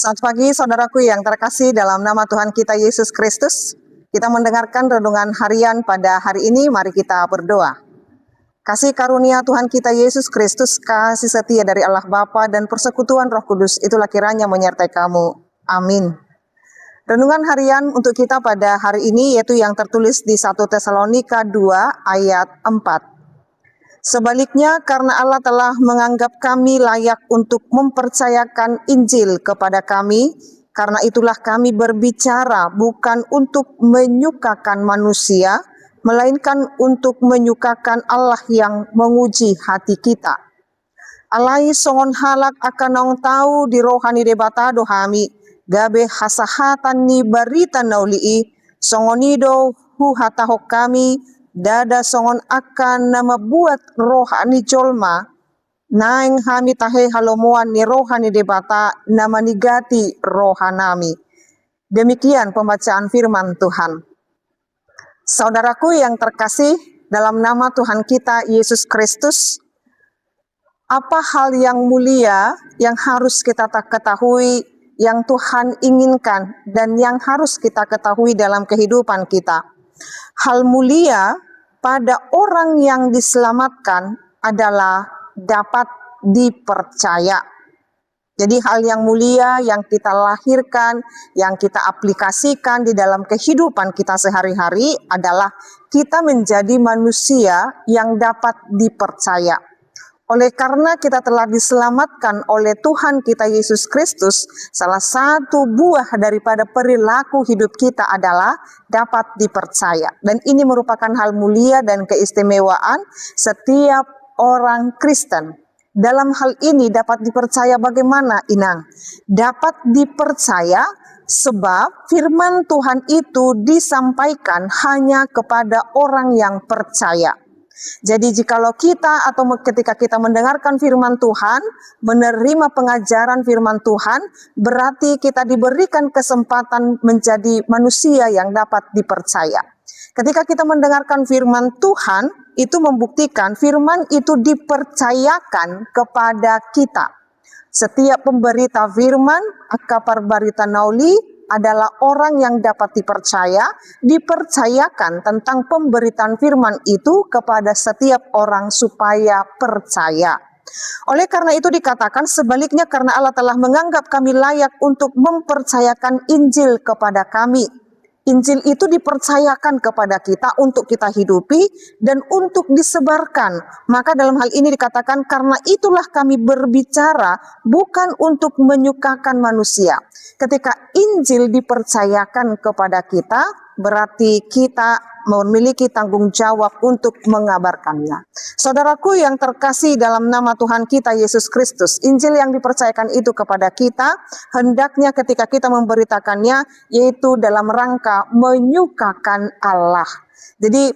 Selamat pagi saudaraku yang terkasih dalam nama Tuhan kita Yesus Kristus. Kita mendengarkan renungan harian pada hari ini, mari kita berdoa. Kasih karunia Tuhan kita Yesus Kristus, kasih setia dari Allah Bapa dan persekutuan Roh Kudus, itulah kiranya menyertai kamu. Amin. Renungan harian untuk kita pada hari ini yaitu yang tertulis di 1 Tesalonika 2 ayat 4. Sebaliknya, karena Allah telah menganggap kami layak untuk mempercayakan Injil kepada kami, karena itulah kami berbicara bukan untuk menyukakan manusia, melainkan untuk menyukakan Allah yang menguji hati kita. Alai songon halak akan nong tahu di rohani debata dohami, gabe hasahatan ni barita naulii, songonido hu hatahok kami, dada songon akan nama buat rohani jolma, naing hami tahe halomuan ni rohani debata nama nigati rohanami. Demikian pembacaan firman Tuhan. Saudaraku yang terkasih, dalam nama Tuhan kita Yesus Kristus, apa hal yang mulia yang harus kita ketahui, yang Tuhan inginkan dan yang harus kita ketahui dalam kehidupan kita? Hal mulia pada orang yang diselamatkan adalah dapat dipercaya. Jadi hal yang mulia yang kita lahirkan, yang kita aplikasikan di dalam kehidupan kita sehari-hari adalah kita menjadi manusia yang dapat dipercaya. Oleh karena kita telah diselamatkan oleh Tuhan kita Yesus Kristus, salah satu buah daripada perilaku hidup kita adalah dapat dipercaya. Dan ini merupakan hal mulia dan keistimewaan setiap orang Kristen. Dalam hal ini dapat dipercaya bagaimana, Inang? Dapat dipercaya sebab firman Tuhan itu disampaikan hanya kepada orang yang percaya. Jadi jikalau kita atau ketika kita mendengarkan firman Tuhan, menerima pengajaran firman Tuhan, berarti kita diberikan kesempatan menjadi manusia yang dapat dipercaya. Ketika kita mendengarkan firman Tuhan, itu membuktikan firman itu dipercayakan kepada kita. Setiap pemberita firman, akapar barita nauli, adalah orang yang dapat dipercayakan tentang pemberitaan firman itu kepada setiap orang supaya percaya. Oleh karena itu dikatakan sebaliknya, karena Allah telah menganggap kami layak untuk mempercayakan Injil kepada kami. Injil itu dipercayakan kepada kita untuk kita hidupi dan untuk disebarkan. Maka dalam hal ini dikatakan karena itulah kami berbicara bukan untuk menyukakan manusia. Ketika Injil dipercayakan kepada kita, berarti kita memiliki tanggung jawab untuk mengabarkannya. Saudaraku yang terkasih dalam nama Tuhan kita Yesus Kristus, Injil yang dipercayakan itu kepada kita, hendaknya ketika kita memberitakannya, yaitu dalam rangka menyukakan Allah. Jadi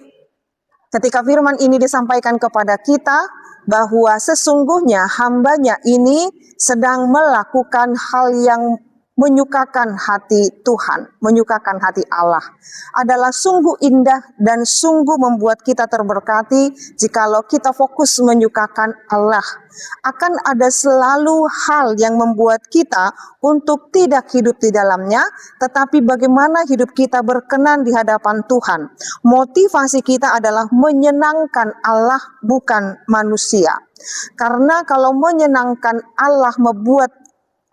ketika firman ini disampaikan kepada kita, bahwa sesungguhnya hambanya ini sedang melakukan hal yang menyukakan hati Tuhan, menyukakan hati Allah, adalah sungguh indah dan sungguh membuat kita terberkati jikalau kita fokus menyukakan Allah. Akan ada selalu hal yang membuat kita untuk tidak hidup di dalamnya, tetapi bagaimana hidup kita berkenan di hadapan Tuhan. Motivasi kita adalah menyenangkan Allah, bukan manusia. Karena kalau menyenangkan Allah membuat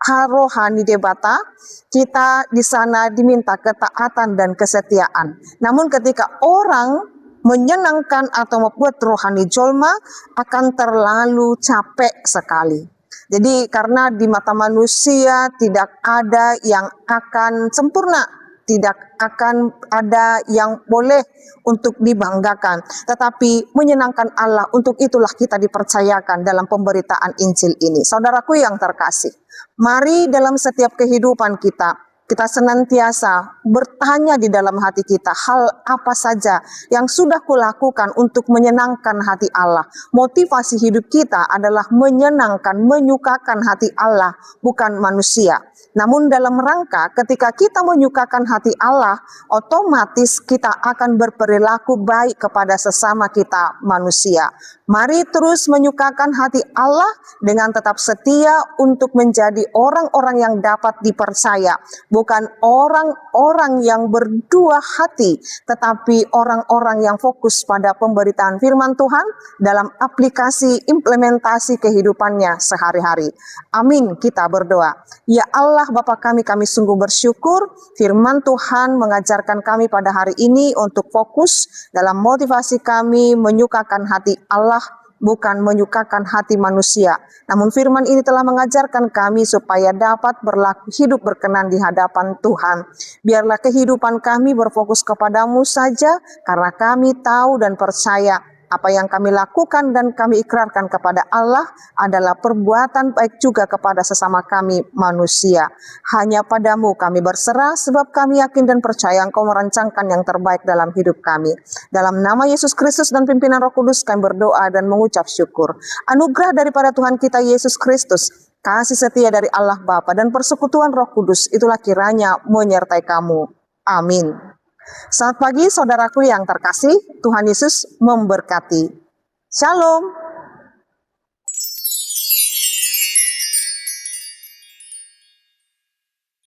rohani debata, kita di sana diminta ketaatan dan kesetiaan. Namun ketika orang menyenangkan atau membuat rohani jolma, akan terlalu capek sekali. Jadi karena di mata manusia tidak ada yang akan sempurna, tidak akan ada yang boleh untuk dibanggakan. Tetapi menyenangkan Allah, untuk itulah kita dipercayakan dalam pemberitaan Injil ini. Saudaraku yang terkasih, mari dalam setiap kehidupan kita, Kita senantiasa bertanya di dalam hati kita, hal apa saja yang sudah kulakukan untuk menyenangkan hati Allah. Motivasi hidup kita adalah menyenangkan, menyukakan hati Allah, bukan manusia. Namun dalam rangka ketika kita menyukakan hati Allah, otomatis kita akan berperilaku baik kepada sesama kita manusia. Mari terus menyukakan hati Allah dengan tetap setia untuk menjadi orang-orang yang dapat dipercaya. Bukan orang-orang yang berdua hati, tetapi orang-orang yang fokus pada pemberitaan firman Tuhan dalam aplikasi implementasi kehidupannya sehari-hari. Amin, kita berdoa. Ya Allah Bapa kami sungguh bersyukur firman Tuhan mengajarkan kami pada hari ini untuk fokus dalam motivasi kami menyukakan hati Allah, bukan menyukakan hati manusia. Namun firman ini telah mengajarkan kami supaya dapat berlaku hidup berkenan di hadapan Tuhan. Biarlah kehidupan kami berfokus kepadamu saja, karena kami tahu dan percaya apa yang kami lakukan dan kami ikrarkan kepada Allah adalah perbuatan baik juga kepada sesama kami manusia. Hanya padamu kami berserah, sebab kami yakin dan percaya Engkau merancangkan yang terbaik dalam hidup kami. Dalam nama Yesus Kristus dan pimpinan Roh Kudus kami berdoa dan mengucap syukur. Anugerah daripada Tuhan kita Yesus Kristus, kasih setia dari Allah Bapa dan persekutuan Roh Kudus itulah kiranya menyertai kamu. Amin. Selamat pagi saudaraku yang terkasih, Tuhan Yesus memberkati. Shalom.